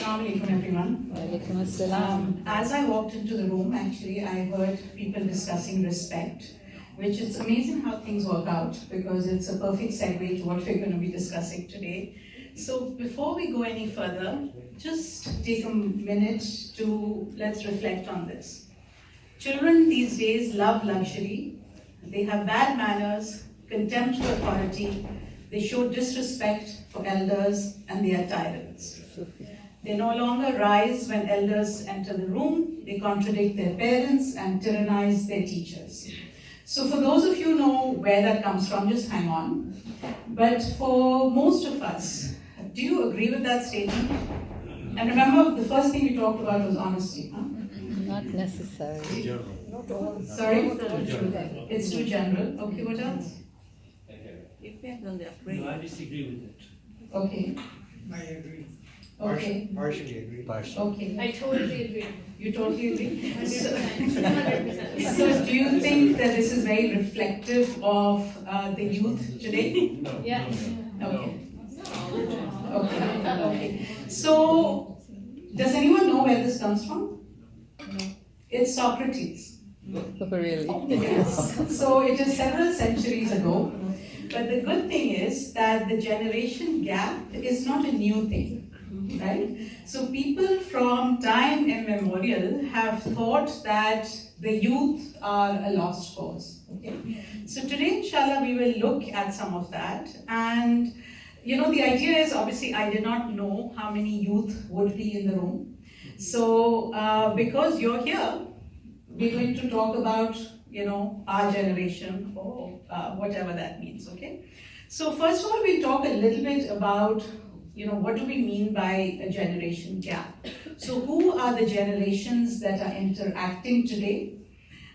Assalamu alaikum everyone. Walaikum assalam. As I walked into the room, actually, I heard people discussing respect, which is amazing how things work out because it's a perfect segue to what we're going to be discussing today. So before we go any further, just take a minute to let's reflect on this. Children these days love luxury. They have bad manners, contempt for authority. They show disrespect for elders, and they are tyrants. They no longer rise when elders enter the room. They contradict their parents and tyrannize their teachers. So for those of you who know where that comes from, just hang on. But for most of us, do you agree with that statement? And remember, the first thing we talked about was honesty. Huh? Not necessary. Sorry? It's too general. Okay, what else? No, I disagree with it. Okay. I agree. Okay. Partially agree. Okay. I totally agree. You totally agree? 100%. So do you think that this is very reflective of the youth today? No. Yeah. Okay. Okay. So, does anyone know where this comes from? It's Socrates. Really? Yes. So it is several centuries ago. But the good thing is that the generation gap is not a new thing, right? So people from time immemorial have thought that the youth are a lost cause. Okay. So today, inshallah, we will look at some of that. And you know, the idea is obviously I did not know how many youth would be in the room. So because you're here, we're going to talk about, you know, our generation or whatever that means, okay? So first of all, we'll talk a little bit about, you know, what do we mean by a generation gap? So who are the generations that are interacting today?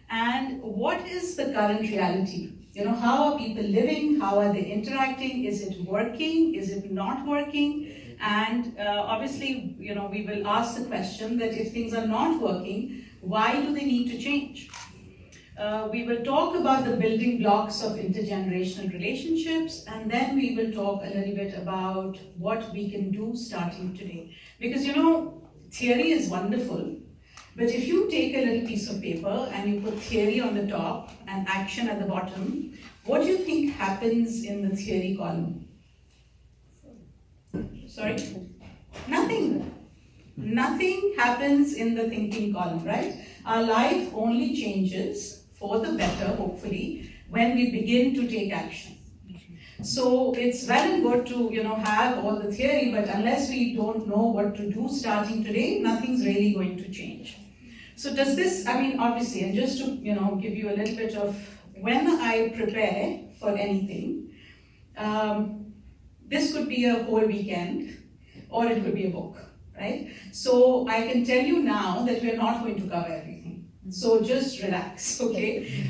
And what is the current reality? You know, how are people living? How are they interacting? Is it working? Is it not working? And obviously, you know, we will ask the question that if things are not working, why do they need to change? We will talk about the building blocks of intergenerational relationships, and then we will talk a little bit about what we can do starting today. Because, you know, theory is wonderful, but if you take a little piece of paper and you put theory on the top and action at the bottom, what do you think happens in the theory column? Sorry? Nothing. Nothing happens in the thinking column, right? Our life only changes for the better, hopefully, when we begin to take action. So it's well and good to, you know, have all the theory, but unless we don't know what to do starting today, nothing's really going to change. So does this, I mean, obviously, and just to, you know, give you a little bit of, when I prepare for anything, this could be a whole weekend, or it could be a book, right? So I can tell you now that we're not going to cover everything. So just relax, okay?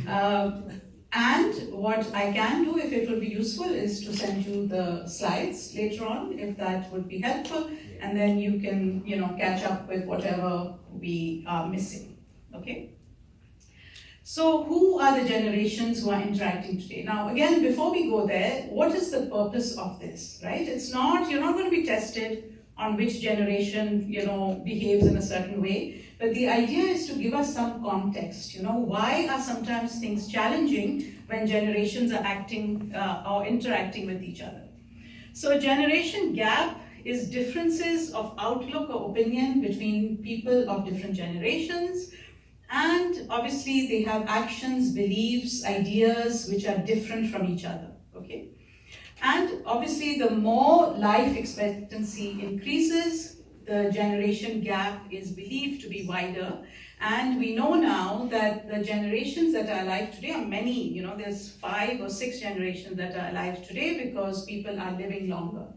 And what I can do, if it would be useful, is to send you the slides later on, if that would be helpful, and then you can, you know, catch up with whatever we are missing, okay? So who are the generations who are interacting today? Now, again, before we go there, what is the purpose of this, right? It's not, you're not going to be tested on which generation, you know, behaves in a certain way. But the idea is to give us some context, you know, why are sometimes things challenging when generations are acting or interacting with each other. So a generation gap is differences of outlook or opinion between people of different generations. And obviously they have actions, beliefs, ideas which are different from each other, okay? And obviously the more life expectancy increases, the generation gap is believed to be wider. And we know now that the generations that are alive today are many, you know, there's 5 or 6 generations that are alive today because people are living longer.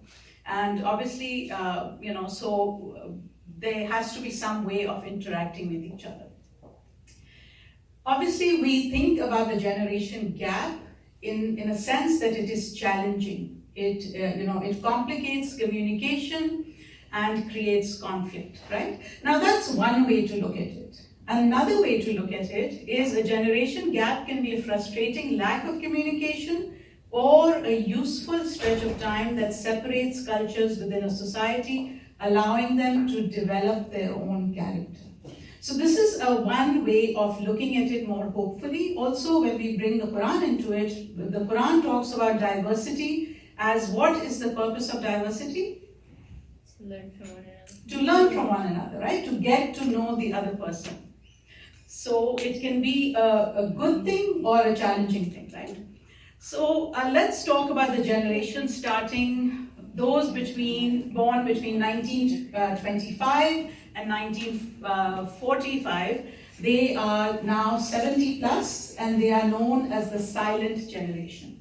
And obviously, you know, so there has to be some way of interacting with each other. Obviously, we think about the generation gap in a sense that it is challenging. It, you know, it complicates communication and creates conflict, right? Now that's one way to look at it. Another way to look at it is a generation gap can be a frustrating lack of communication or a useful stretch of time that separates cultures within a society allowing them to develop their own character. So this is one way of looking at it more hopefully. Also, when we bring the Quran into it, the Quran talks about diversity as what is the purpose of diversity? To learn from one another. To learn from one another, right? To get to know the other person. So it can be a good thing or a challenging thing, right? So let's talk about the generation starting those born between 1925 and 1945. They are now 70 plus and they are known as the silent generation.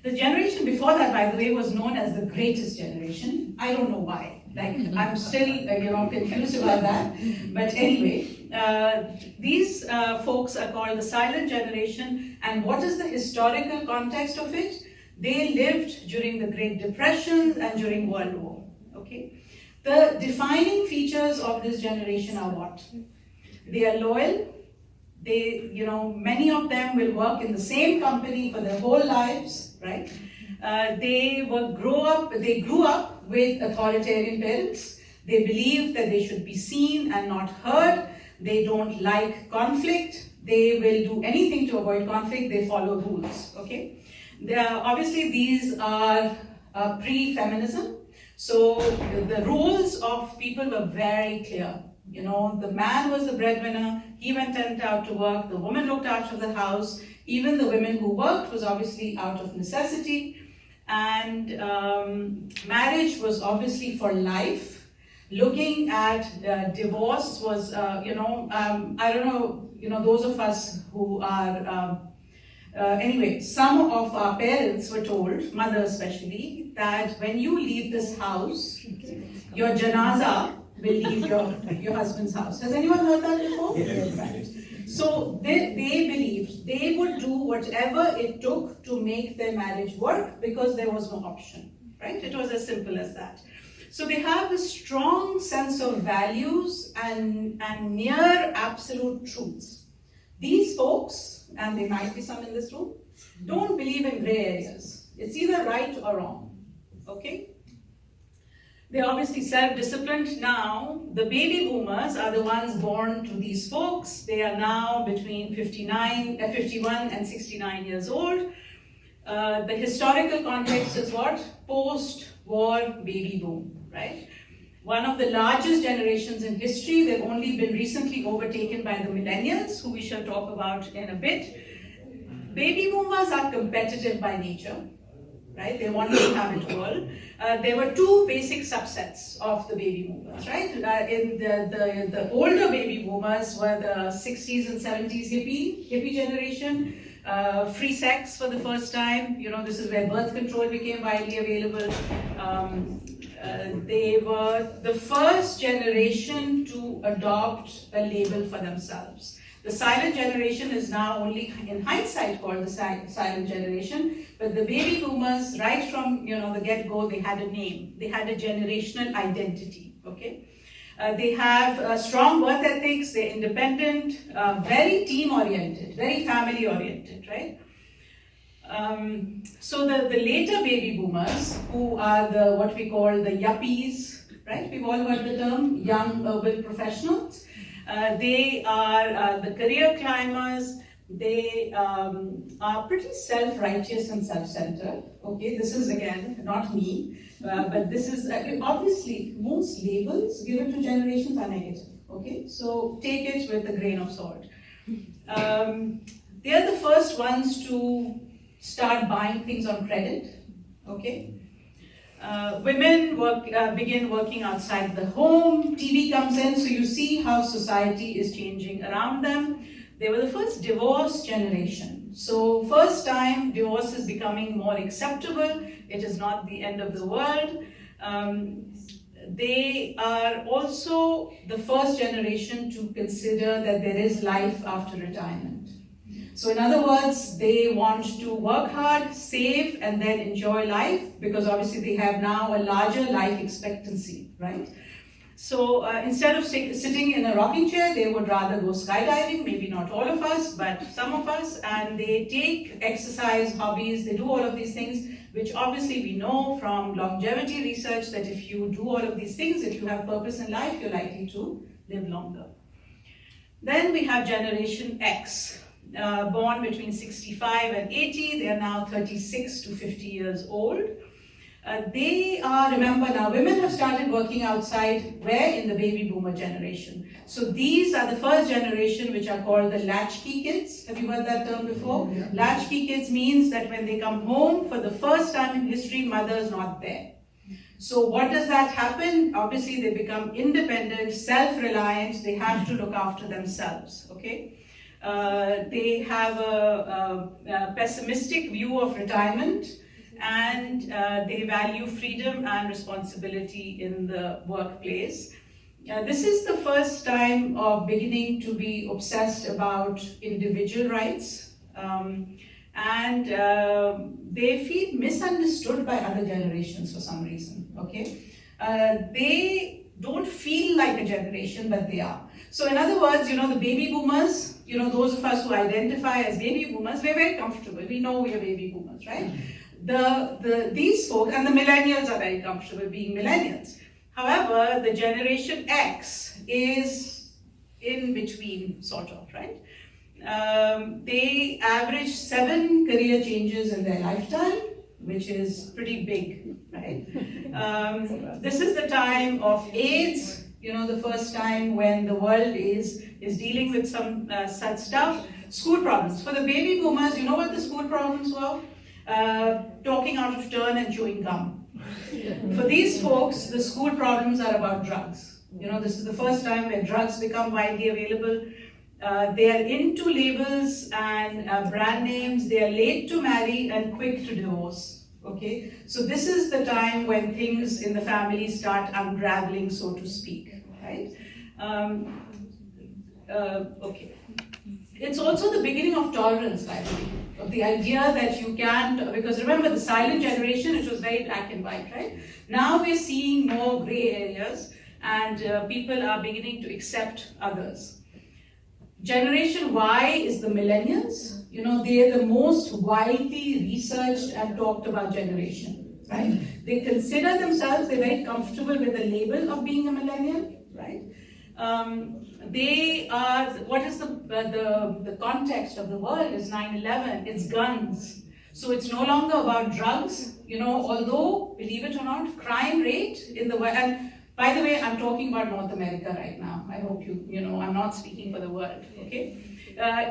The generation before that, by the way, was known as the greatest generation. I don't know why. Like, I'm still, confused about that. But anyway, these folks are called the silent generation. And what is the historical context of it? They lived during the Great Depression and during World War. Okay. The defining features of this generation are what? They are loyal. They, many of them will work in the same company for their whole lives, right? They grew up with authoritarian parents. They believe that they should be seen and not heard. They don't like conflict. They will do anything to avoid conflict. They follow rules, okay? Obviously, these are pre-feminism. So the rules of people were very clear. The man was the breadwinner, he went out to work, the woman looked after the house, even the women who worked was obviously out of necessity, and marriage was obviously for life. Looking at divorce was, I don't know, those of us who are, anyway, some of our parents were told, mothers especially, that when you leave this house, your janaza will leave your husband's house. Has anyone heard that before? Yes. Right. So they believed they would do whatever it took to make their marriage work because there was no option, right? It was as simple as that. So they have a strong sense of values and near absolute truths. These folks, and there might be some in this room, don't believe in gray areas. It's either right or wrong, okay? They're obviously self-disciplined now. The baby boomers are the ones born to these folks. They are now between 51 and 69 years old. The historical context is what? Post-war baby boom, right? One of the largest generations in history. They've only been recently overtaken by the millennials, who we shall talk about in a bit. Baby boomers are competitive by nature. Right? They want to have it all. There were two basic subsets of the baby boomers, right? In the older baby boomers were the 60s and 70s hippie generation, free sex for the first time. This is where birth control became widely available. They were the first generation to adopt a label for themselves. The silent generation is now only in hindsight called the silent generation, but the baby boomers, right from the get-go, they had a name. They had a generational identity, okay? They have strong work ethics, they're independent, very team-oriented, very family-oriented, right? So the later baby boomers, who are what we call the yuppies, right? We've all heard the term, young urban professionals. They are the career climbers. They are pretty self-righteous and self-centered. Okay, this is again not me, but this is obviously most labels given to generations are negative. Okay, so take it with a grain of salt. They are the first ones to start buying things on credit. Okay. Women begin working outside the home, TV comes in, so you see how society is changing around them. They were the first divorce generation. So first time divorce is becoming more acceptable. It is not the end of the world. They are also the first generation to consider that there is life after retirement. So in other words, they want to work hard, save, and then enjoy life, because obviously they have now a larger life expectancy, right? So instead of sitting in a rocking chair, they would rather go skydiving, maybe not all of us, but some of us, and they take exercise, hobbies, they do all of these things which obviously we know from longevity research that if you do all of these things, if you have purpose in life, you're likely to live longer. Then we have Generation X, born between 65 and 80. They are now 36 to 50 years old. They are, remember now, women have started working outside where? In the baby boomer generation. So these are the first generation which are called the latchkey kids. Have you heard that term before? Yeah. Latchkey kids means that when they come home for the first time in history, mother's not there. So what does that happen? Obviously they become independent, self-reliant, they have to look after themselves, okay? They have a pessimistic view of retirement, and they value freedom and responsibility in the workplace. This is the first time of beginning to be obsessed about individual rights, and they feel misunderstood by other generations for some reason, okay? They don't feel like a generation, but they are. So in other words, the baby boomers, those of us who identify as baby boomers, we're very comfortable. We know we are baby boomers, right? These folks, and the millennials are very comfortable being millennials. However, the Generation X is in between, sort of, right? They average 7 career changes in their lifetime, which is pretty big, right? This is the time of AIDS, the first time when the world is dealing with some such stuff. School problems. For the baby boomers, you know what the school problems were? Talking out of turn and chewing gum. For these folks, the school problems are about drugs. This is the first time where drugs become widely available. They are into labels and brand names. They are late to marry and quick to divorce. Okay, so this is the time when things in the family start unraveling, so to speak. Right? Okay. It's also the beginning of tolerance, by the way, of the idea that you can't, because remember the silent generation, it was very black and white, right? Now we're seeing more gray areas, and people are beginning to accept others. Generation Y is the millennials. They're the most widely researched and talked about generation, right? They consider themselves, they're very comfortable with the label of being a millennial, right? They are, what is the context of the world is 9/11, it's guns. So it's no longer about drugs, although, believe it or not, crime rate in the world, and by the way, I'm talking about North America right now. I hope I'm not speaking for the world, okay?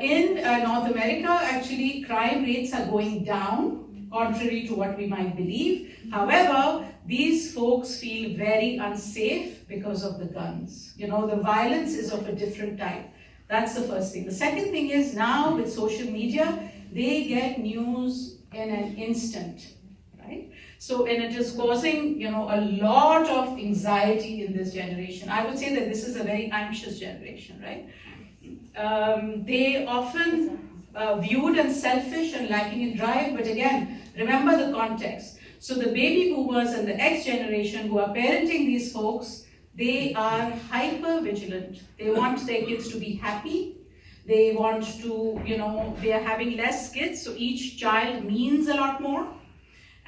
In North America, actually, crime rates are going down, contrary to what we might believe. However, these folks feel very unsafe because of the guns. The violence is of a different type. That's the first thing. The second thing is now with social media, they get news in an instant, right? So, and it is causing, a lot of anxiety in this generation. I would say that this is a very anxious generation, right? They often viewed as selfish and lacking in drive, but again, remember the context. So the baby boomers and the X generation who are parenting these folks, they are hyper vigilant. They want their kids to be happy. They want to, they are having less kids, so each child means a lot more.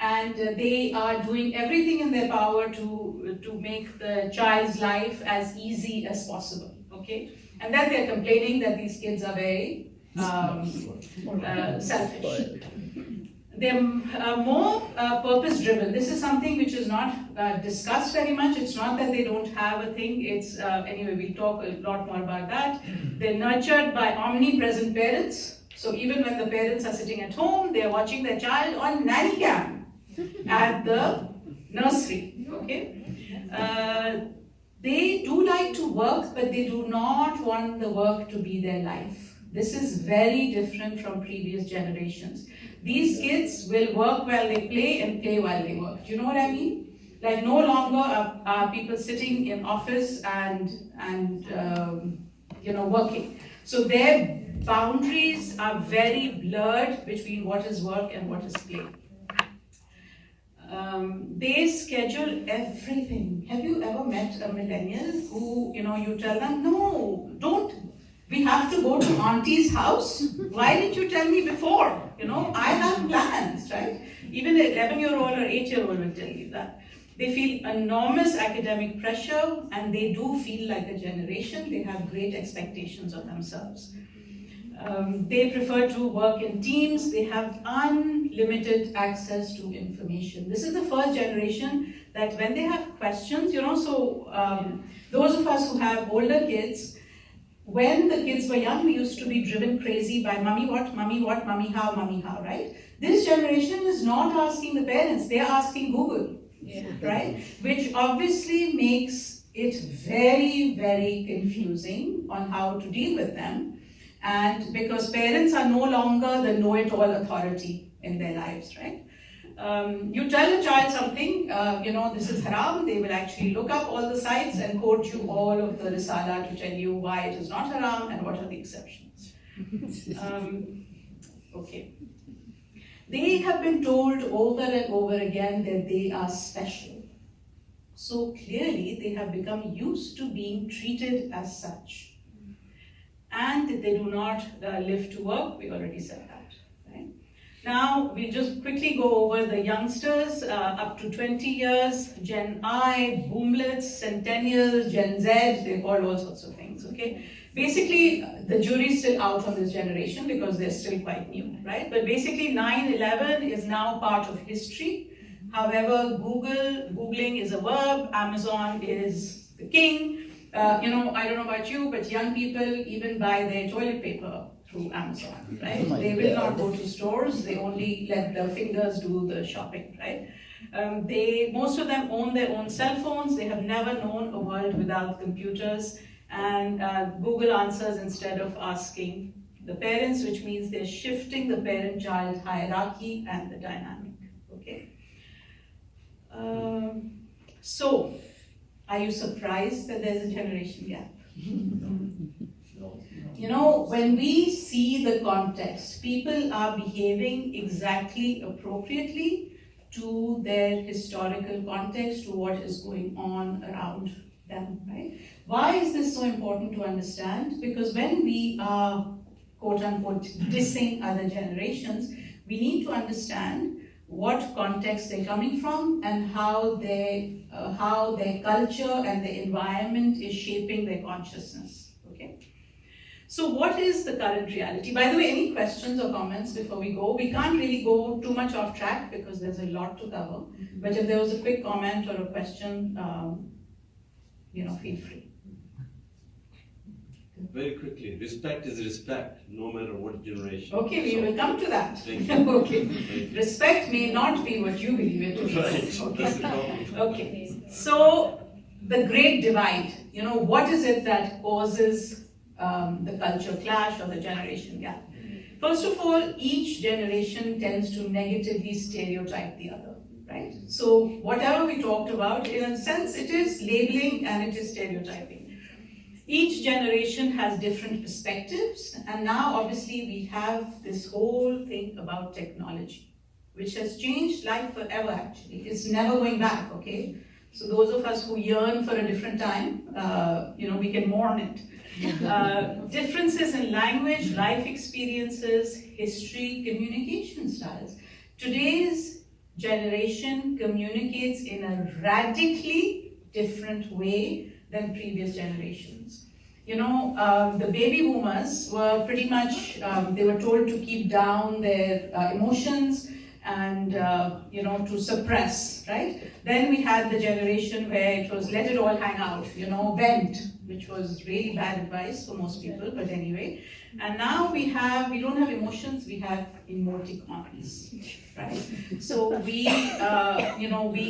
And they are doing everything in their power to make the child's life as easy as possible, okay? And then they're complaining that these kids are very selfish. They're more purpose-driven. This is something which is not discussed very much. It's not that they don't have a thing. It's anyway, we'll talk a lot more about that. They're nurtured by omnipresent parents. So even when the parents are sitting at home, they're watching their child on nanny cam at the nursery. Okay. They do like to work, but they do not want the work to be their life. This is very different from previous generations. These kids will work while they play and play while they work. Do you know what I mean? Like no longer are people sitting in office and working. So their boundaries are very blurred between what is work and what is play. They schedule everything. Have you ever met a millennial who, you tell them, no, don't. We have to go to auntie's house. Why didn't you tell me before? I have plans, right? Even an 11-year-old or 8-year-old will tell you that. They feel enormous academic pressure, and they do feel like a generation. They have great expectations of themselves. They prefer to work in teams. They have unlimited access to information. This is the first generation that when they have questions, those of us who have older kids, when the kids were young, we used to be driven crazy by mommy what, mommy how, right? This generation is not asking the parents, they are asking Google, right? Which obviously makes it very, very confusing on how to deal with them. And because parents are no longer the know-it-all authority in their lives, right? You tell a child something, this is haram, they will actually look up all the sites and quote you all of the risala to tell you why it is not haram and what are the exceptions. Okay. They have been told over and over again that they are special. So clearly they have become used to being treated as such. And they do not live to work, we already said that, right? Now, we'll just quickly go over the youngsters up to 20 years, Gen I, Boomlets, Centennials, Gen Z, they're called all sorts of things, okay? Basically, the jury's still out on this generation because they're still quite new, right? But basically, 9/11 is now part of history. However, Googling is a verb, Amazon is the king. I don't know about you, but young people even buy their toilet paper through Amazon, right? They will not go to stores, they only let their fingers do the shopping, right? Most of them own their own cell phones, they have never known a world without computers, and Google answers instead of asking the parents, which means they're shifting the parent-child hierarchy and the dynamic, okay? So, are you surprised that there's a generation gap? When we see the context, people are behaving exactly appropriately to their historical context, to what is going on around them, right? Why is this so important to understand? Because when we are, quote unquote, dissing other generations, we need to understand what context they're coming from and how their culture and the environment is shaping their consciousness, okay? So what is the current reality? By the way, any questions or comments before we go? We can't really go too much off track because there's a lot to cover, but if there was a quick comment or a question, feel free. Very quickly, respect is respect, no matter what generation. Okay, we will come to that. Thank you. Okay. Thank you. Respect may not be what you believe it to be. Right, that's the problem. Okay, so the great divide, what is it that causes the culture clash or the generation gap? First of all, each generation tends to negatively stereotype the other, right? So whatever we talked about, in a sense, it is labeling and it is stereotyping. Each generation has different perspectives, and now obviously we have this whole thing about technology, which has changed life forever actually. It's never going back, okay? So those of us who yearn for a different time, we can mourn it. Differences in language, life experiences, history, communication styles. Today's generation communicates in a radically different way than previous generations. The baby boomers were pretty much, they were told to keep down their emotions and, to suppress, right? Then we had the generation where it was let it all hang out, vent, which was really bad advice for most people, but anyway. And now we don't have emotions, we have emoticons, right? So we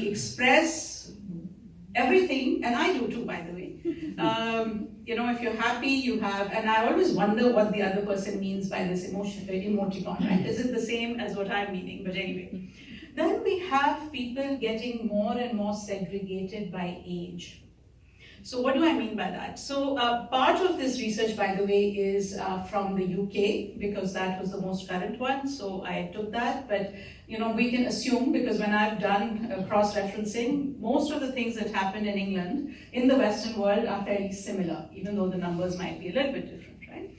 express everything, and I do too, by the way. If you're happy, you have, and I always wonder what the other person means by this emoticon, right? Is it the same as what I'm meaning? But anyway. Then we have people getting more and more segregated by age. So what do I mean by that? So part of this research, by the way, is from the UK, because that was the most current one, so I took that. But we can assume, because when I've done cross-referencing, most of the things that happened in England, in the Western world, are fairly similar, even though the numbers might be a little bit different, right?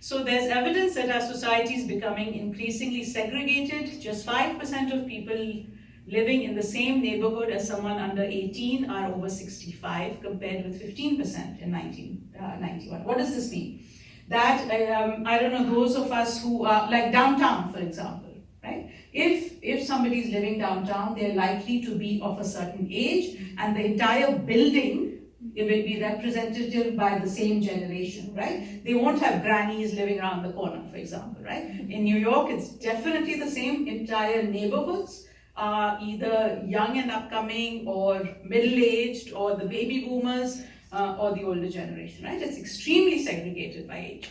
So there's evidence that our society is becoming increasingly segregated. Just 5% of people living in the same neighborhood as someone under 18 are over 65, compared with 15% in 1991. What does this mean? That, I don't know, those of us who are, like downtown, for example, right? If somebody is living downtown, they're likely to be of a certain age, and the entire building, it will be representative by the same generation, right? They won't have grannies living around the corner, for example, right? In New York, it's definitely the same. Entire neighborhoods are either young and upcoming, or middle-aged, or the baby boomers, or the older generation, right? It's extremely segregated by age.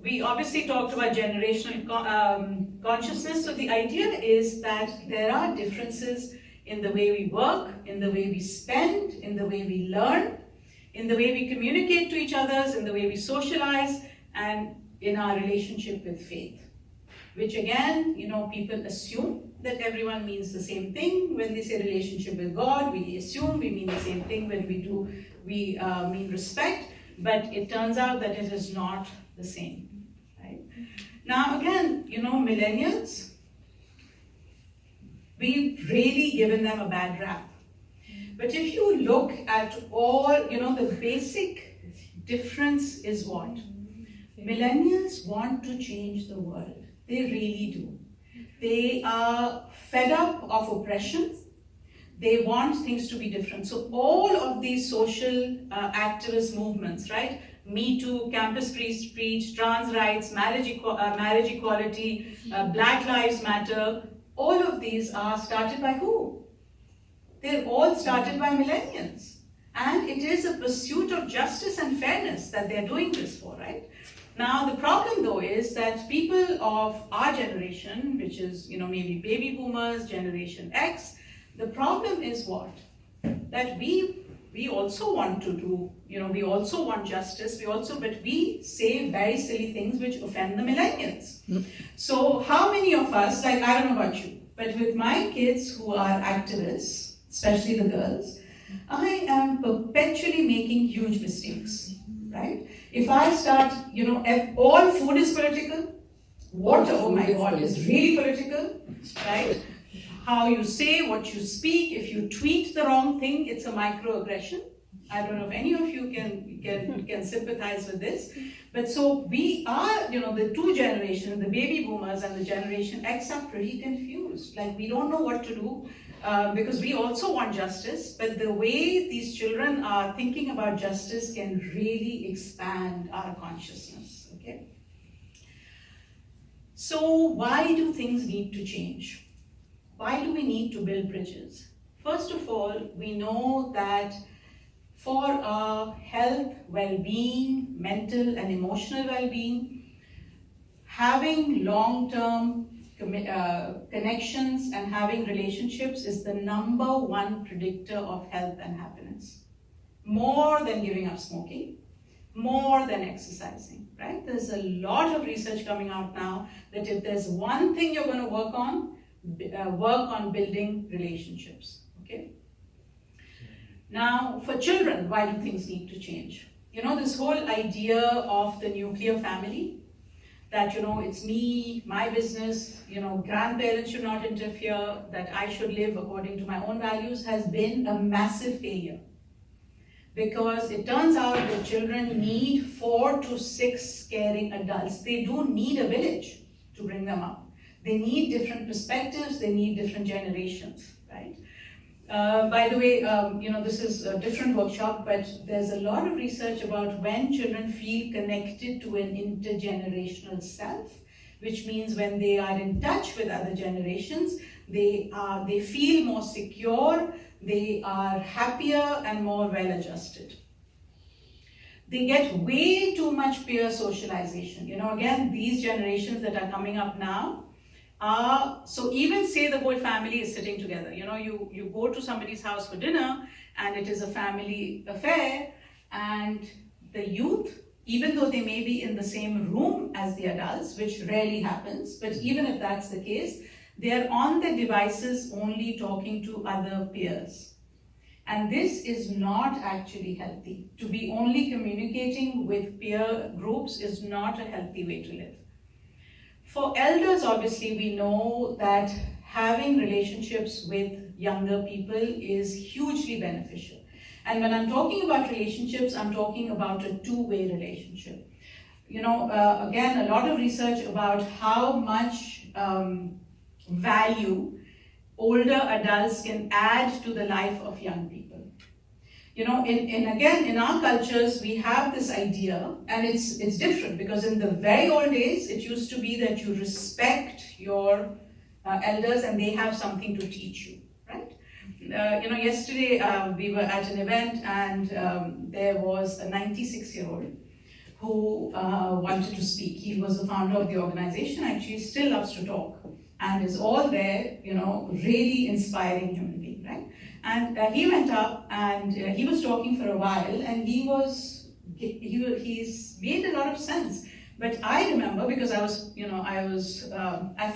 We obviously talked about generational consciousness. So the idea is that there are differences in the way we work, in the way we spend, in the way we learn, in the way we communicate to each other, in the way we socialize, and in our relationship with faith. Which again, people assume that everyone means the same thing. When they say relationship with God, we assume we mean the same thing. When we mean respect, but it turns out that it is not the same, right? Now again, millennials, we've really given them a bad rap. But if you look at all, the basic difference is what? Millennials want to change the world. They really do. They are fed up of oppression. They want things to be different. So all of these social activist movements, right? Me Too, campus free speech, trans rights, marriage equality, Black Lives Matter, all of these are started by who? They're all started by millennials. And it is a pursuit of justice and fairness that they're doing this for, right? Now, the problem though is that people of our generation, which is, maybe baby boomers, Generation X, the problem is what? That we also want to do, we also want justice, but we say very silly things which offend the millennials. So how many of us, like, I don't know about you, but with my kids who are activists, especially the girls, I am perpetually making huge mistakes, right? If I start, if all food is political, water, oh my God, is really political, right? How you say, what you speak, if you tweet the wrong thing, it's a microaggression. I don't know if any of you can sympathize with this. But so we are, the two generations, the baby boomers and the Generation X are pretty confused. Like, we don't know what to do because we also want justice, but the way these children are thinking about justice can really expand our consciousness, okay? So why do things need to change? Why do we need to build bridges? First of all, we know that for our health, well-being, mental and emotional well-being, having long-term connections and having relationships is the #1 predictor of health and happiness. More than giving up smoking, more than exercising, right? There's a lot of research coming out now that if there's one thing you're going to work on building relationships, okay? Now, for children, why do things need to change? This whole idea of the nuclear family, that, it's me, my business, grandparents should not interfere, that I should live according to my own values, has been a massive failure. Because it turns out that children need 4 to 6 caring adults. They do need a village to bring them up. They need different perspectives, they need different generations, right? By the way, this is a different workshop, but there's a lot of research about when children feel connected to an intergenerational self, which means when they are in touch with other generations, they feel more secure, they are happier and more well-adjusted. They get way too much peer socialization. Again, these generations that are coming up now, so even say the whole family is sitting together, you go to somebody's house for dinner and it is a family affair, and the youth, even though they may be in the same room as the adults, which rarely happens, but even if that's the case, they're on their devices only talking to other peers. And this is not actually healthy. To be only communicating with peer groups is not a healthy way to live. For elders, obviously, we know that having relationships with younger people is hugely beneficial. And when I'm talking about relationships, I'm talking about a two-way relationship. Again, a lot of research about how much value older adults can add to the life of young people. In our cultures, we have this idea, and it's different, because in the very old days, it used to be that you respect your elders and they have something to teach you, right? Yesterday we were at an event, and there was a 96-year-old who wanted to speak. He was the founder of the organization, actually still loves to talk, and is all there, really inspiring human being, right? And he went up, and he was talking for a while, and he's made a lot of sense. But I remember, because I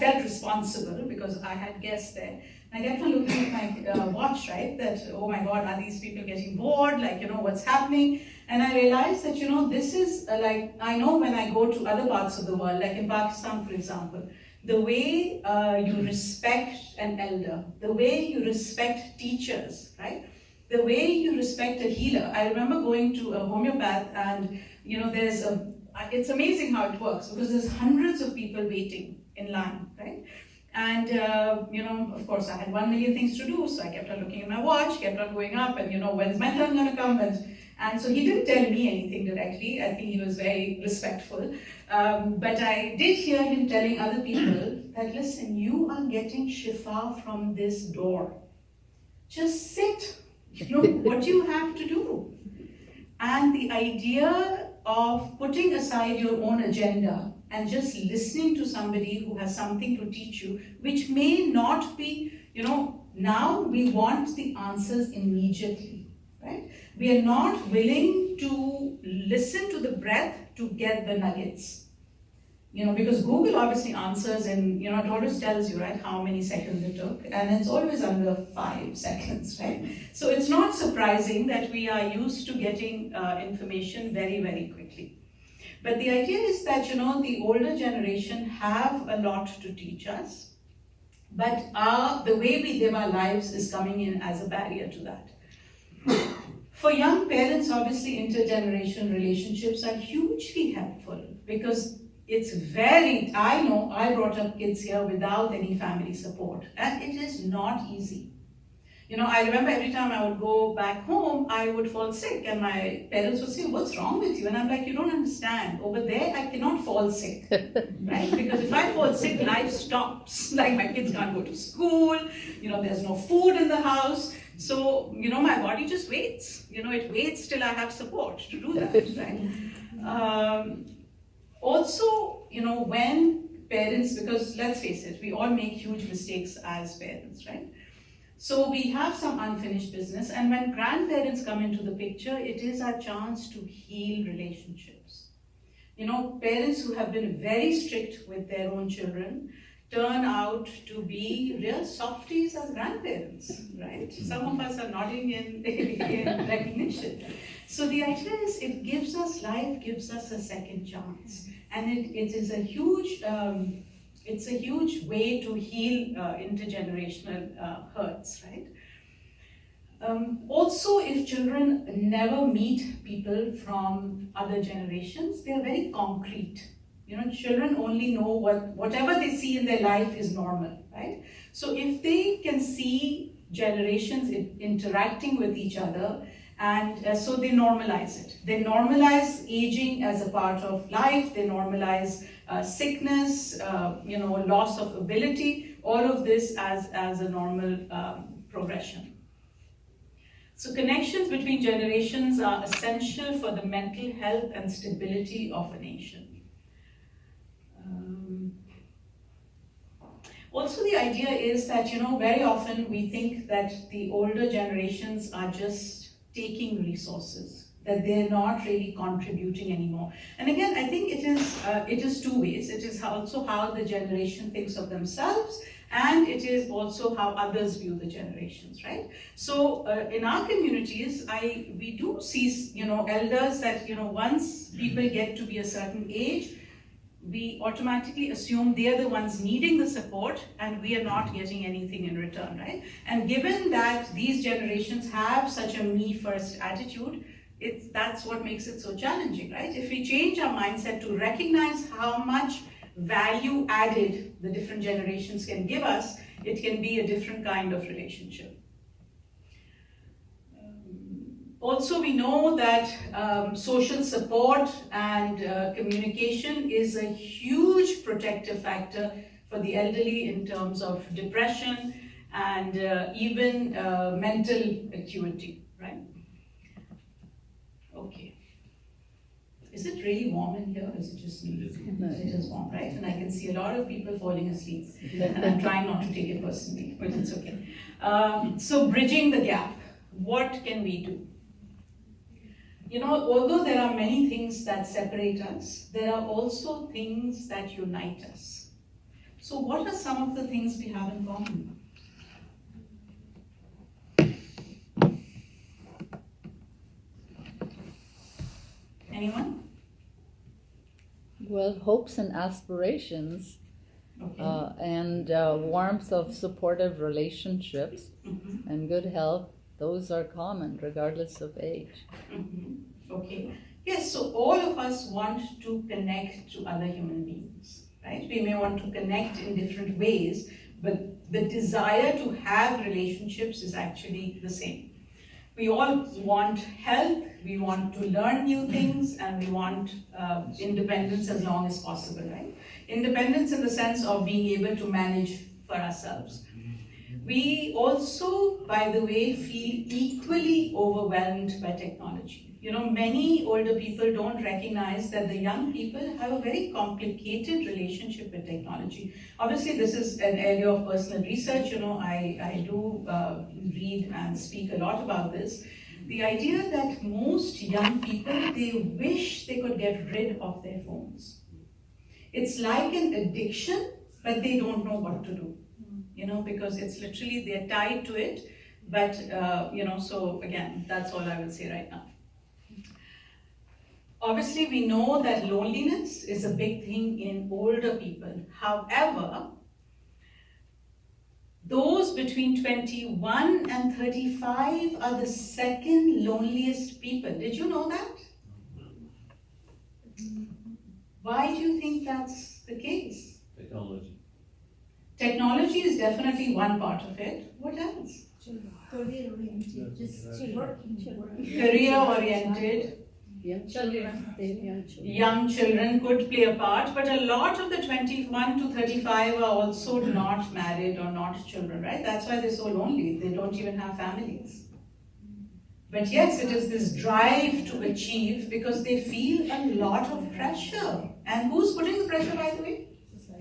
felt responsible because I had guests there. And I kept on looking at my watch, right? That, oh my God, are these people getting bored? What's happening? And I realized that, this is I know when I go to other parts of the world, like in Pakistan, for example, the way you respect an elder, the way you respect teachers, right? The way you respect a healer. I remember going to a homeopath, and it's amazing how it works, because there's hundreds of people waiting in line, right? And of course, I had 1 million things to do, so I kept on looking at my watch, kept on going up, and when's my turn gonna come? And so he didn't tell me anything directly. I think he was very respectful. But I did hear him telling other people that, listen, you are getting shifa from this door. Just sit. What you have to do. And the idea of putting aside your own agenda and just listening to somebody who has something to teach you, which may not be, now we want the answers immediately, right? We are not willing to listen to the breath to get the nuggets. Because Google obviously answers, and it always tells you, right, how many seconds it took, and it's always under 5 seconds, right? So it's not surprising that we are used to getting information very, very quickly. But the idea is that, the older generation have a lot to teach us, but the way we live our lives is coming in as a barrier to that. For young parents, obviously, intergenerational relationships are hugely helpful, because I know I brought up kids here without any family support, and it is not easy. I remember every time I would go back home, I would fall sick, and my parents would say, what's wrong with you? And I'm like, you don't understand. Over there, I cannot fall sick, right? Because if I fall sick, life stops. Like, my kids can't go to school, there's no food in the house. So, my body just waits. It waits till I have support to do that, right? Also, when parents, because let's face it, we all make huge mistakes as parents, right? So we have some unfinished business, and when grandparents come into the picture, it is our chance to heal relationships. Parents who have been very strict with their own children turn out to be real softies as grandparents, right? Some of us are nodding in recognition. So the idea is, it gives us life, gives us a second chance. And it is a huge, it's a huge way to heal intergenerational hurts, right? Also, if children never meet people from other generations, they are very concrete. Children only know whatever they see in their life is normal, right? So if they can see generations interacting with each other, and so they normalize it. They normalize aging as a part of life. They normalize sickness, loss of ability, all of this as a normal progression. So connections between generations are essential for the mental health and stability of a nation. Also, the idea is that, very often we think that the older generations are just taking resources, that they're not really contributing anymore. And again, I think it is two ways. It is also how the generation thinks of themselves, and it is also how others view the generations, right? So in our communities, we do see, elders that, once people get to be a certain age, we automatically assume they are the ones needing the support and we are not getting anything in return, right? And given that these generations have such a me first attitude, that's what makes it so challenging, right? If we change our mindset to recognize how much value added the different generations can give us, it can be a different kind of relationship. Also, we know that social support and communication is a huge protective factor for the elderly in terms of depression and even mental acuity, right? Okay. Is it really warm in here or is it just me? It is warm, right? And I can see a lot of people falling asleep. And I'm trying not to take it personally, but it's okay. So bridging the gap, what can we do? Although there are many things that separate us, there are also things that unite us. So what are some of the things we have in common? Anyone? Well, hopes and aspirations, Okay. and warmth of supportive relationships Mhm. and good health, those are common regardless of age. Okay. Yes, so all of us want to connect to other human beings, right? We may want to connect in different ways, but the desire to have relationships is actually the same. We all want health, we want to learn new things, and we want independence as long as possible, right? Independence in the sense of being able to manage for ourselves. We also, by the way, feel equally overwhelmed by technology. Many older people don't recognize that the young people have a very complicated relationship with technology. Obviously, this is an area of personal research. I do read and speak a lot about this. The idea that most young people, they wish they could get rid of their phones. It's like an addiction, but they don't know what to do. Because it's literally, they're tied to it. But, so again, that's all I will say right now. Obviously, we know that loneliness is a big thing in older people. However, those between 21 and 35 are the second loneliest people. Did you know that? Why do you think that's the case? Technology. Technology is definitely one part of it. What else? Career-oriented, just working. Career-oriented. Young children could play a part, but a lot of the 21 to 35 are also not married or not children, right? That's why they're so lonely. They don't even have families. But yes, it is this drive to achieve because they feel a lot of pressure. And who's putting the pressure, by the way?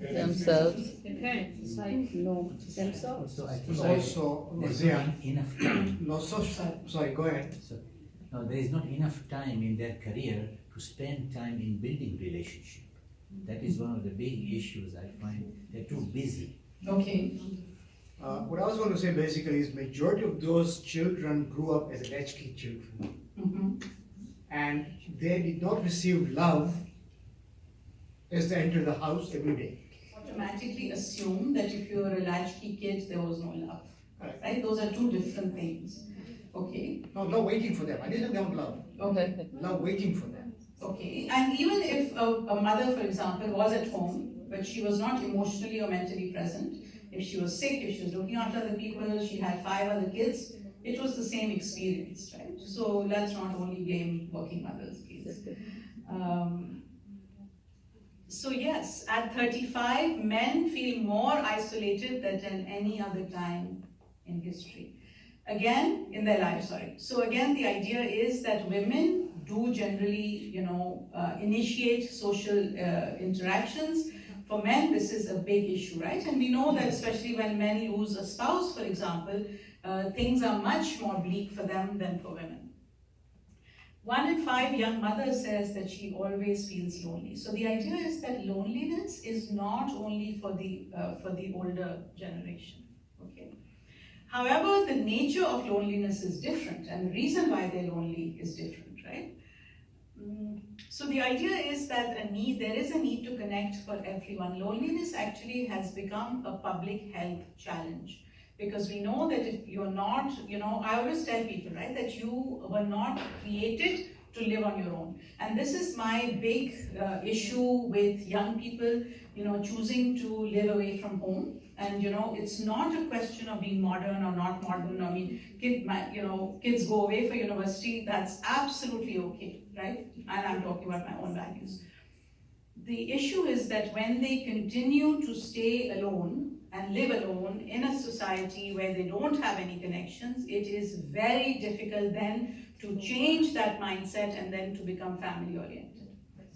Themselves. The parents. No, themselves. So I think Also, there's Marzia, not enough time. no, sorry, go ahead. So, no, there is not enough time in their career to spend time in building relationship. That is one of the big issues I find. They're too busy. Okay. What I was going to say basically is majority of those children grew up as latchkey children. Mm-hmm. And they did not receive love as they enter the house every day. Automatically assume that if you're a latchkey kid, there was no love. Correct. Right? Those are two different things. Okay. No, love waiting for them. I didn't want love. Okay. Love waiting for them. Okay. And even if a mother, for example, was at home, but she was not emotionally or mentally present, if she was sick, if she was looking after other people, she had 5 other kids, it was the same experience, right? So let's not only blame working mothers, please. So yes, at 35, men feel more isolated than any other time in history. Again, in their life, sorry. So again, the idea is that women do generally, initiate social interactions. For men, this is a big issue, right? And we know that especially when men lose a spouse, for example, things are much more bleak for them than for women. 1 in 5 young mothers says that she always feels lonely. So the idea is that loneliness is not only for the older generation. Okay. However, the nature of loneliness is different, and the reason why they're lonely is different, right? So the idea is that there is a need to connect for everyone. Loneliness actually has become a public health challenge, because we know that if you're not, I always tell people, right, that you were not created to live on your own. And this is my big issue with young people, choosing to live away from home. And it's not a question of being modern or not modern. I mean, kids go away for university, that's absolutely okay, right? And I'm talking about my own values. The issue is that when they continue to stay alone and live alone in a society where they don't have any connections, it is very difficult then to change that mindset and then to become family oriented.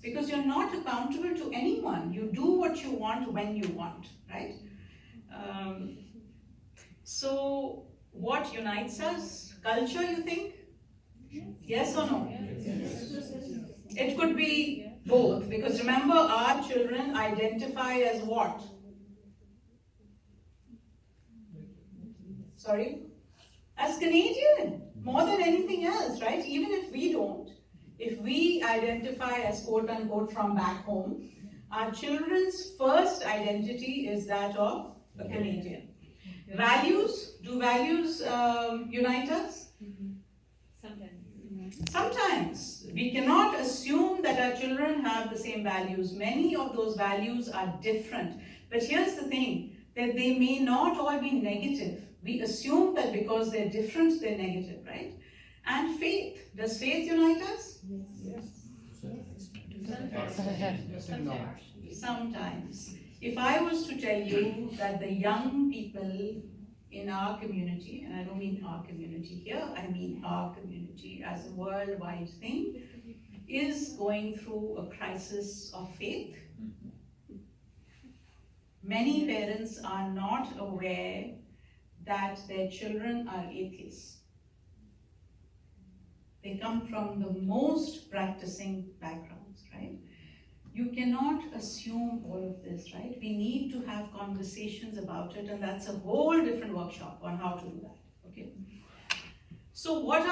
Because you're not accountable to anyone. You do what you want when you want, right? So what unites us? Culture, you think? Yes or no? It could be both, because remember, our children identify as what? Sorry? As Canadian, more than anything else, right? Even if we don't, if we identify as quote unquote from back home, our children's first identity is that of a Canadian. Values, do values unite us? Sometimes. We cannot assume that our children have the same values. Many of those values are different. But here's the thing, that they may not all be negative. We assume that because they're different, they're negative, right? And faith. Does faith unite us? Yes. Sometimes. If I was to tell you that the young people in our community, and I don't mean our community here, I mean our community as a worldwide thing, is going through a crisis of faith. Many parents are not aware that their children are atheists. They come from the most practicing backgrounds, right? You cannot assume all of this, right? We need to have conversations about it, and that's a whole different workshop on how to do that, okay? So what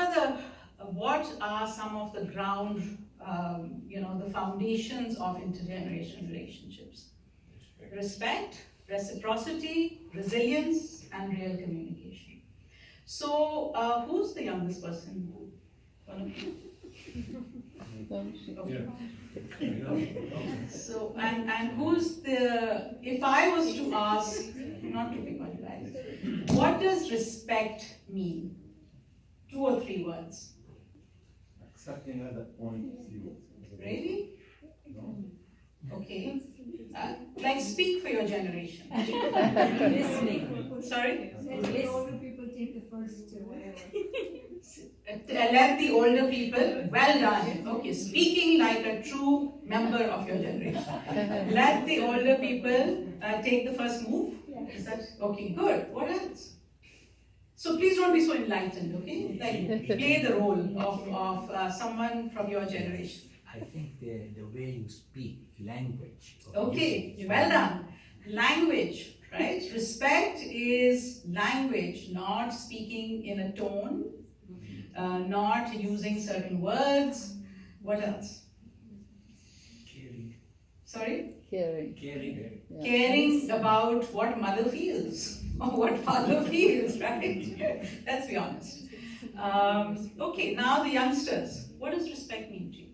are some of the ground, the foundations of intergenerational relationships? Respect, reciprocity, resilience, and real communication. So who's the youngest person? One of you? Okay. So, and who's if I was to ask, not to pick on you guys, what does respect mean? 2 or 3 words. Accepting other points of view. Really? No? Okay. Like speak for your generation. Listening. Sorry? Let the older people take the first Let the older people, well done. Okay, speaking like a true member of your generation. Let the older people take the first move. Is that okay? Good. What else? So please don't be so enlightened, okay? Like play the role of someone from your generation. I think the way you speak, language. Okay, well done. Language, right? Respect is language, not speaking in a tone, not using certain words. What else? Caring. Sorry? Caring. Caring. Yeah. Caring about what mother feels or what father feels, right? Let's be honest. Okay, now the youngsters. What does respect mean to you?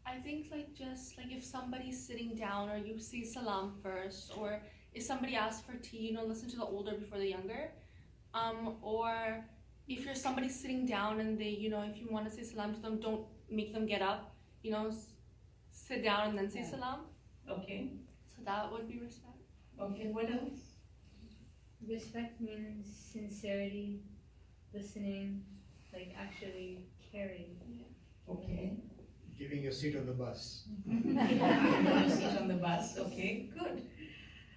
I think just if somebody's sitting down or you say salam first, or if somebody asks for tea, listen to the older before the younger. Or if you're somebody sitting down and they, if you want to say salam to them, don't make them get up, sit down and then say salam. Okay. So that would be respect. Okay, what else? Respect means sincerity, listening, actually caring. Okay. Giving a seat on the bus. Seat on the bus. Okay, good.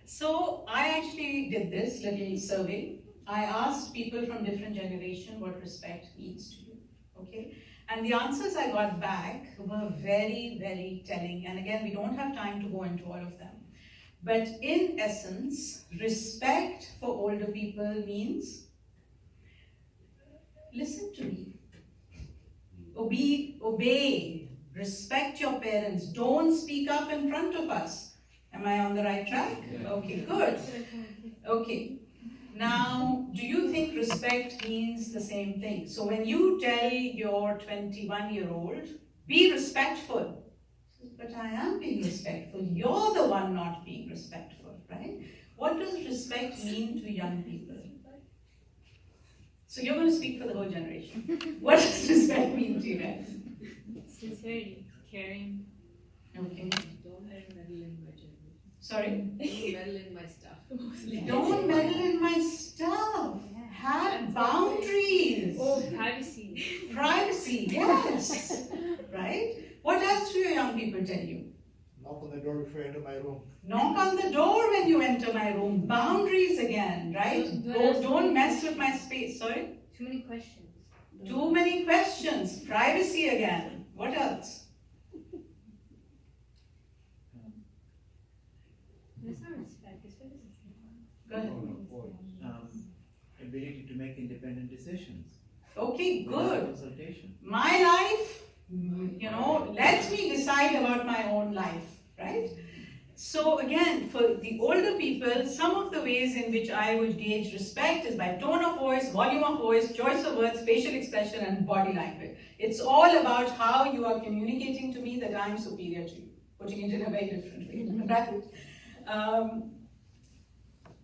So I actually did this little survey. I asked people from different generations what respect means to you. Okay. And the answers I got back were very, very telling. And again, we don't have time to go into all of them. But in essence, respect for older people means listen to me. Obey, respect your parents. Don't speak up in front of us. Am I on the right track? Okay, good. Okay. Now, do you think respect means the same thing? So when you tell your 21-year-old, be respectful. But I am being respectful. You're the one not being respectful, right? What does respect mean to young people? So you're going to speak for the whole generation. What does respect mean to you guys? Sincerity, caring. Okay. Don't meddle in my generation. Sorry? Don't meddle in my stuff. Don't meddle in my stuff. Have boundaries. Oh, privacy. Privacy, yes. Right? What else do your young people tell you? Knock on the door before you enter my room. Knock on the door when you enter my room. Boundaries again, right? Don't mess with my space. Sorry? Too many questions. Too many questions. Privacy again. What else? That's not respect. Respect is Go ahead. Ability to make independent decisions. Okay, without good. Consultation. My life, let me decide about my own life, right? So again, for the older people, some of the ways in which I would gauge respect is by tone of voice, volume of voice, choice of words, facial expression, and body language. It's all about how you are communicating to me that I'm superior to you, putting it in a very different way, right?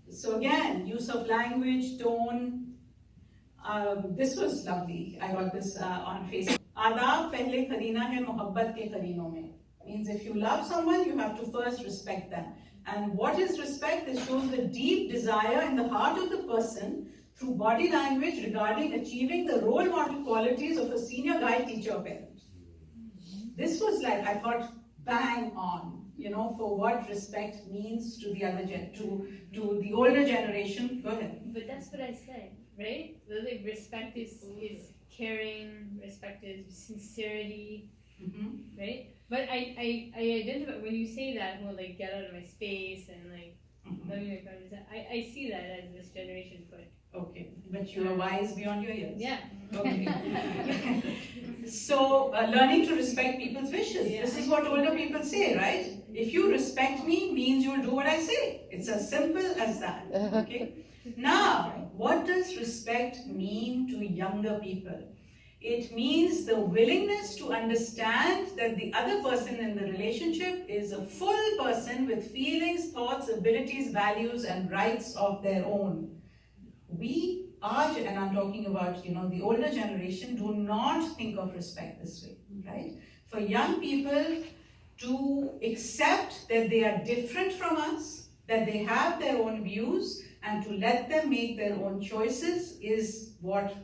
So again, use of language, tone. This was lovely. I got this on Facebook. Adab pehle karina hai mohabbat ke kareeno mein. Means if you love someone, you have to first respect them. And what is respect? It shows the deep desire in the heart of the person through body language regarding achieving the role model qualities of a senior guide, teacher, or parent. This was like, I thought, bang on, for what respect means to the other to the older generation. Go ahead. But that's what I said, right? Like respect is caring, respect is sincerity, Mm-hmm. right? But I identify when you say that, well, like get out of my space and like let me make I see that as this generation put. Okay, but you are wise beyond your years. Yeah. Okay. So, learning to respect people's wishes. Yeah. This is what older people say, right? If you respect me, means you'll do what I say. It's as simple as that. Okay. Now, what does respect mean to younger people? It means the willingness to understand that the other person in the relationship is a full person with feelings, thoughts, abilities, values, and rights of their own. We are, and I'm talking about, the older generation, do not think of respect this way, right? For young people to accept that they are different from us, that they have their own views, and to let them make their own choices is what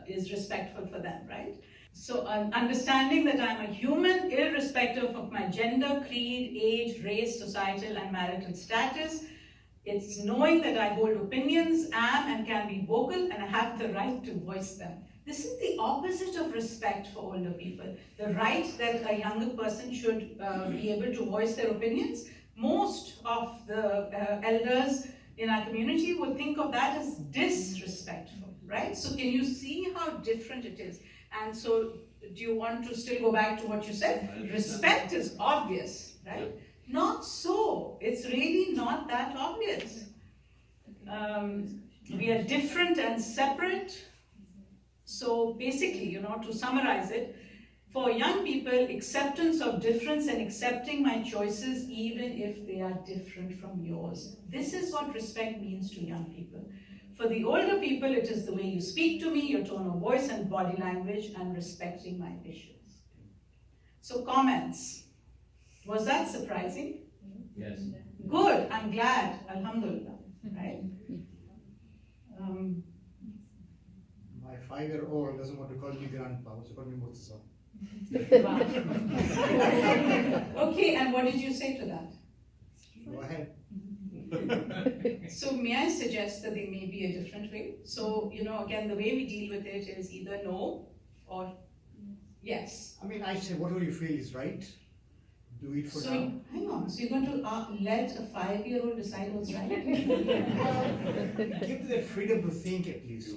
is respectful for them, right? So understanding that I'm a human irrespective of my gender, creed, age, race, societal and marital status. It's knowing that I hold opinions, am and can be vocal, and I have the right to voice them. This is the opposite of respect for older people. The right that a younger person should be able to voice their opinions. Most of the elders in our community would think of that as disrespectful, right? So can you see how different it is? And so do you want to still go back to what you said? Respect is obvious, right? Not so. It's really not that obvious. We are different and separate. So basically, to summarize it, for young people, acceptance of difference and accepting my choices even if they are different from yours. This is what respect means to young people. For the older people, it is the way you speak to me, your tone of voice and body language, and respecting my wishes. So comments. Was that surprising? Yes. Good, I'm glad, alhamdulillah, right? My 5-year-old doesn't want to call me grandpa, wants to call me Murtaza. Okay, and what did you say to that? Go ahead. So may I suggest that there may be a different way? So, again, the way we deal with it is either no or yes. I mean, I say whatever you feel is right, do it for So now. hang on, so you're going to let a 5-year-old decide what's right? Give them that freedom to think at least.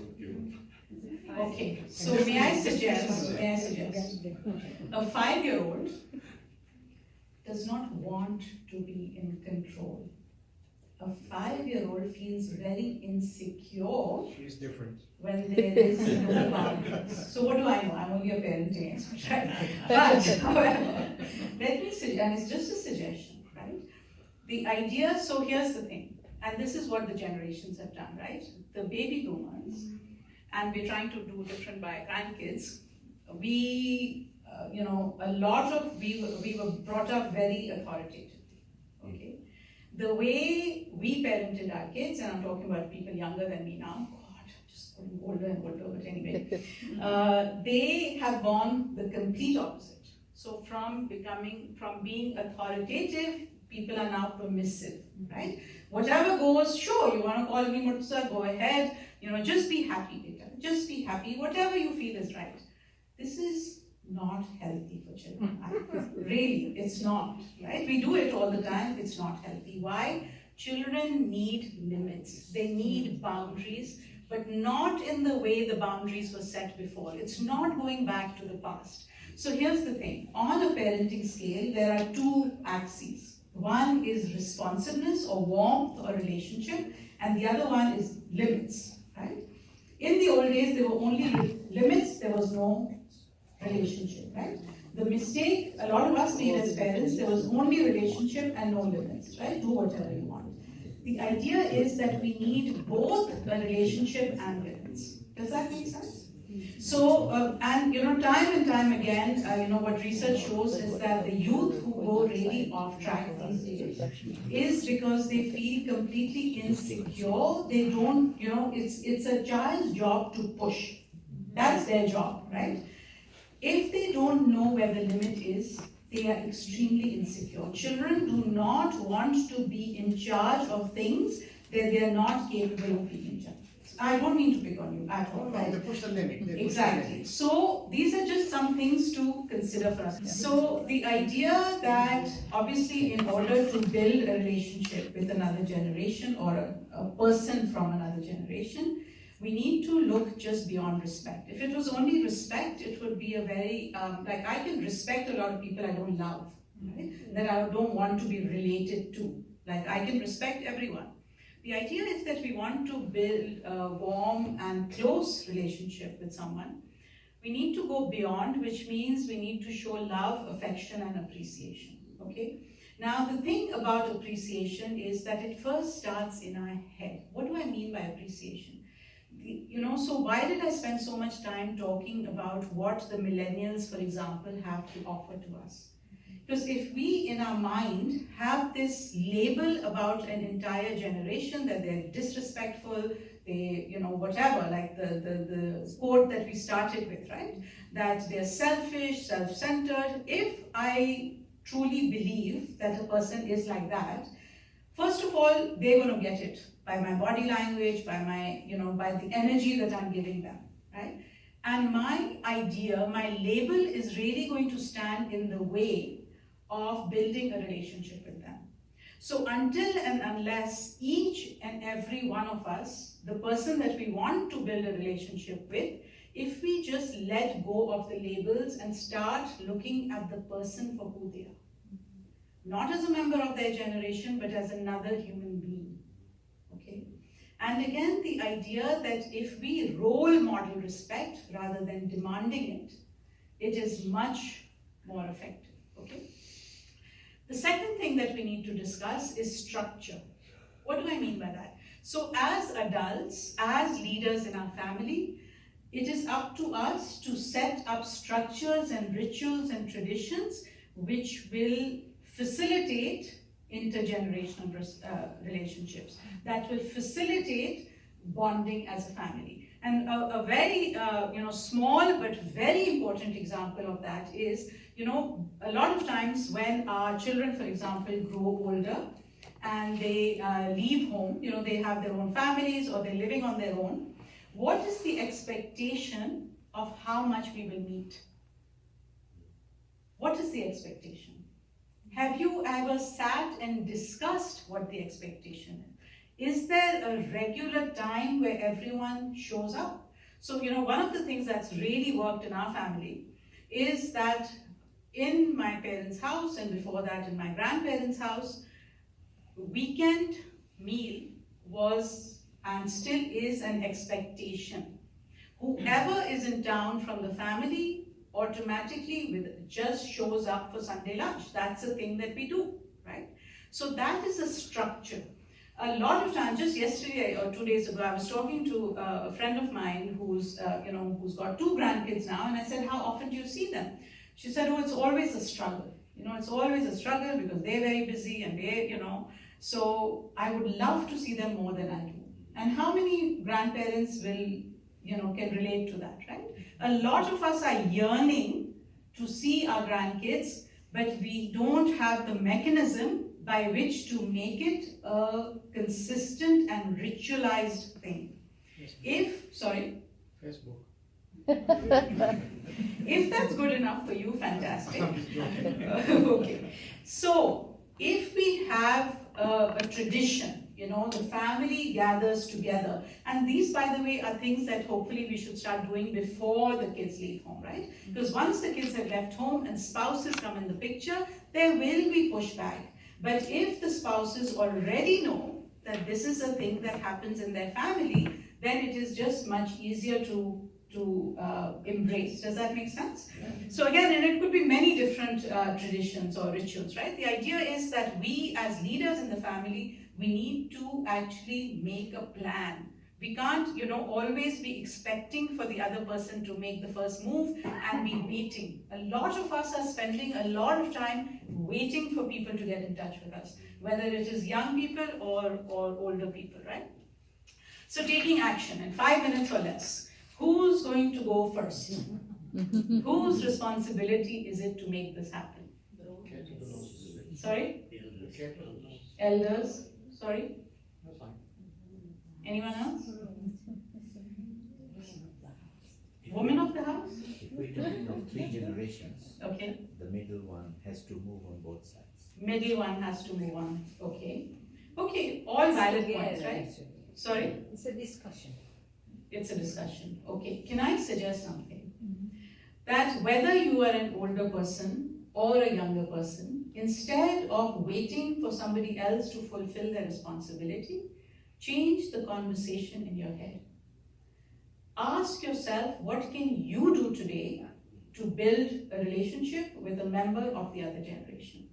Okay, so may I suggest, a 5-year-old does not want to be in control. A 5-year-old feels very insecure She's different. when there is no boundaries. So what do I know? I'm only a parenting expert, right? But however, let me suggest, and it's just a suggestion, right? The idea, so here's the thing, and this is what the generations have done, right? The baby boomers, and we're trying to do different by grandkids. We, a lot of, we were brought up very authoritatively, okay? The way we parented our kids, and I'm talking about people younger than me now, God, I'm just getting older and older, but anyway, they have gone the complete opposite. So from being authoritative, people are now permissive, right? Whatever goes, sure, you want to call me Murtaza, go ahead, just be happy, Beta, just be happy, whatever you feel is right. This is not healthy for children. Really, it's not, right? We do it all the time, it's not healthy. Why? Children need limits, they need boundaries, but not in the way the boundaries were set before. It's not going back to the past. So here's the thing, on a parenting scale, there are two axes. One is responsiveness or warmth or relationship, and the other one is limits, right? In the old days, there were only limits, there was no relationship, right? The mistake a lot of us made as parents, there was only relationship and no limits, right? Do whatever you want. The idea is that we need both a relationship and limits. Does that make sense? So, and time and time again, what research shows is that the youth who go really off track these days is because they feel completely insecure. They don't, it's a child's job to push. That's their job, right? If they don't know where the limit is, they are extremely insecure. Children do not want to be in charge of things that they are not capable of being in charge of. I don't mean to pick on you at all, right? They push the limit. Exactly. So these are just some things to consider for us. So the idea that obviously in order to build a relationship with another generation or a person from another generation, we need to look just beyond respect. If it was only respect, it would be a very, I can respect a lot of people I don't love, right? That I don't want to be related to. Like I can respect everyone. The idea is that we want to build a warm and close relationship with someone. We need to go beyond, which means we need to show love, affection, and appreciation, okay? Now, the thing about appreciation is that it first starts in our head. What do I mean by appreciation? So why did I spend so much time talking about what the millennials, for example, have to offer to us? Because if we, in our mind, have this label about an entire generation, that they're disrespectful, they, whatever, like the quote that we started with, right? That they're selfish, self-centered. If I truly believe that a person is like that, first of all, they're going to get it by my body language, by my, by the energy that I'm giving them, right? And my idea, my label is really going to stand in the way of building a relationship with them. So until and unless each and every one of us, the person that we want to build a relationship with, if we just let go of the labels and start looking at the person for who they are, not as a member of their generation, but as another human being, okay? And again, the idea that if we role model respect rather than demanding it, it is much more effective, okay? The second thing that we need to discuss is structure. What do I mean by that? So as adults, as leaders in our family, it is up to us to set up structures and rituals and traditions which will facilitate intergenerational relationships, that will facilitate bonding as a family. And a very small but very important example of that is, a lot of times when our children, for example, grow older and they leave home, they have their own families or they're living on their own, what is the expectation of how much we will meet. What is the expectation? Have you ever sat and discussed what the expectation is? Is there a regular time where everyone shows up? So, one of the things that's really worked in our family is that in my parents' house and before that in my grandparents' house, weekend meal was and still is an expectation. Whoever is in town from the family automatically just shows up for Sunday lunch. That's the thing that we do, right? So that is a structure. A lot of times, just yesterday or 2 days ago, I was talking to a friend of mine who's got 2 grandkids now, and I said, how often do you see them? She said, oh, it's always a struggle. It's always a struggle because they're very busy and so I would love to see them more than I do. And how many grandparents can relate to that, right? A lot of us are yearning to see our grandkids, but we don't have the mechanism by which to make it a consistent and ritualized thing. Facebook. If that's good enough for you, fantastic. Okay. So, if we have a tradition, the family gathers together, and these, by the way, are things that hopefully we should start doing before the kids leave home, right? Because once the kids have left home and spouses come in the picture, there will be pushback. But if the spouses already know that this is a thing that happens in their family, then it is just much easier to embrace. Does that make sense? So again, and it could be many different traditions or rituals, right? The idea is that we as leaders in the family, we need to actually make a plan. We can't, always be expecting for the other person to make the first move and be waiting. A lot of us are spending a lot of time waiting for people to get in touch with us, whether it is young people or older people, right? So taking action in 5 minutes or less. Who's going to go first? Whose responsibility is it to make this happen? Sorry? Elders? Sorry? Anyone else? Woman of the house? If we're talking of 3 generations, Okay. the middle one has to move on both sides. Middle one has to move on. Okay. Okay, all valid points, right? Sorry? It's a discussion. It's a discussion. Okay, can I suggest something? That whether you are an older person or a younger person, instead of waiting for somebody else to fulfill their responsibility, change the conversation in your head. Ask yourself, what can you do today to build a relationship with a member of the other generation?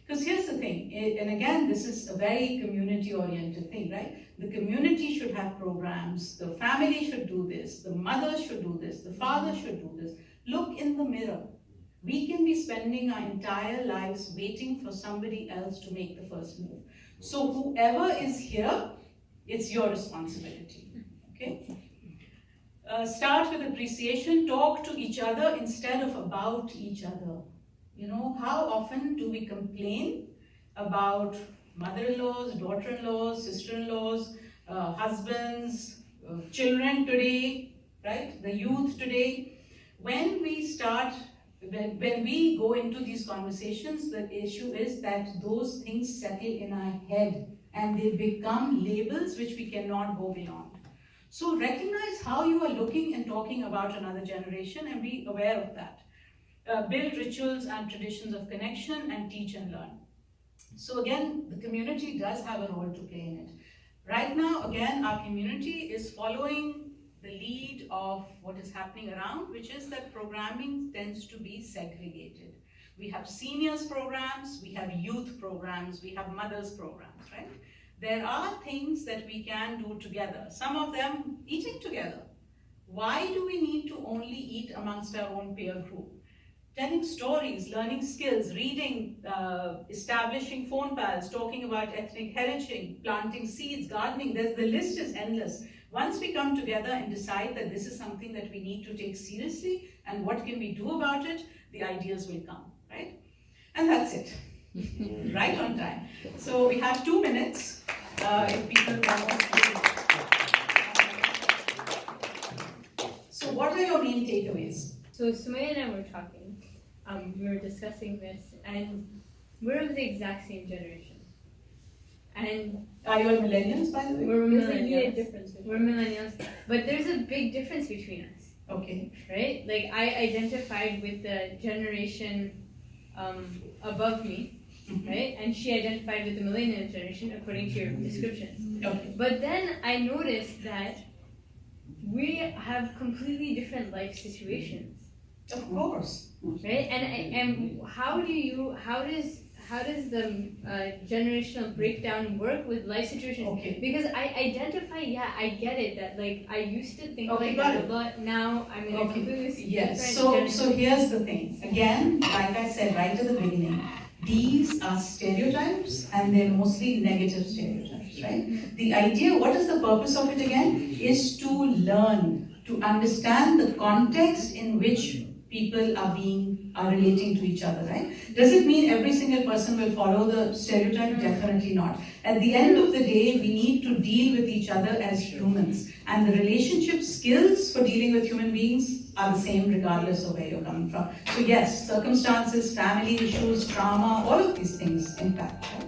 Because here's the thing, and again, this is a very community-oriented thing, right? The community should have programs, the family should do this, the mother should do this, the father should do this. Look in the mirror. We can be spending our entire lives waiting for somebody else to make the first move. So whoever is here, it's your responsibility, okay? Start with appreciation, talk to each other instead of about each other. How often do we complain about mother-in-laws, daughter-in-laws, sister-in-laws, husbands, children today, right? The youth today. When we go into these conversations, the issue is that those things settle in our head and they become labels which we cannot go beyond. So recognize how you are looking and talking about another generation and be aware of that. Build rituals and traditions of connection and teach and learn. So again, the community does have a role to play in it. Right now, again, our community is following the lead of what is happening around, which is that programming tends to be segregated. We have seniors programs, we have youth programs, we have mothers programs, right? There are things that we can do together. Some of them eating together. Why do we need to only eat amongst our own peer group? Telling stories, learning skills, reading, establishing phone pals, talking about ethnic heritage, planting seeds, gardening, the list is endless. Once we come together and decide that this is something that we need to take seriously and what can we do about it, the ideas will come, right? And that's it. Right on time. So we have 2 minutes if people want to. So what are your main takeaways? So Sumaya and I were talking, we were discussing this, and we're of the exact same generation. And Are you all millennials, by the way? we're There's a millennials. huge difference between We're millennials, but there's a big difference between us, Okay. right? Like I identified with the generation above me, right? And she identified with the millennial generation according to your description. Okay. But then I noticed that we have completely different life situations, Of course. right? And how does the generational breakdown work with life situations? Okay. Because I identify, yeah, I get it that like I used to think Okay, like got that it. a lot. Now I'm in a Okay. completely Yes. different So generation. here's the thing. Again, like I said right at the beginning, these are stereotypes and they're mostly negative stereotypes, right? The idea, what is the purpose of it again? Is to learn, to understand the context in which people are relating to each other, right? Does it mean every single person will follow the stereotype? Definitely not. At the end of the day, we need to deal with each other as humans. And the relationship skills for dealing with human beings are the same regardless of where you're coming from. So yes, circumstances, family issues, trauma, all of these things impact, right?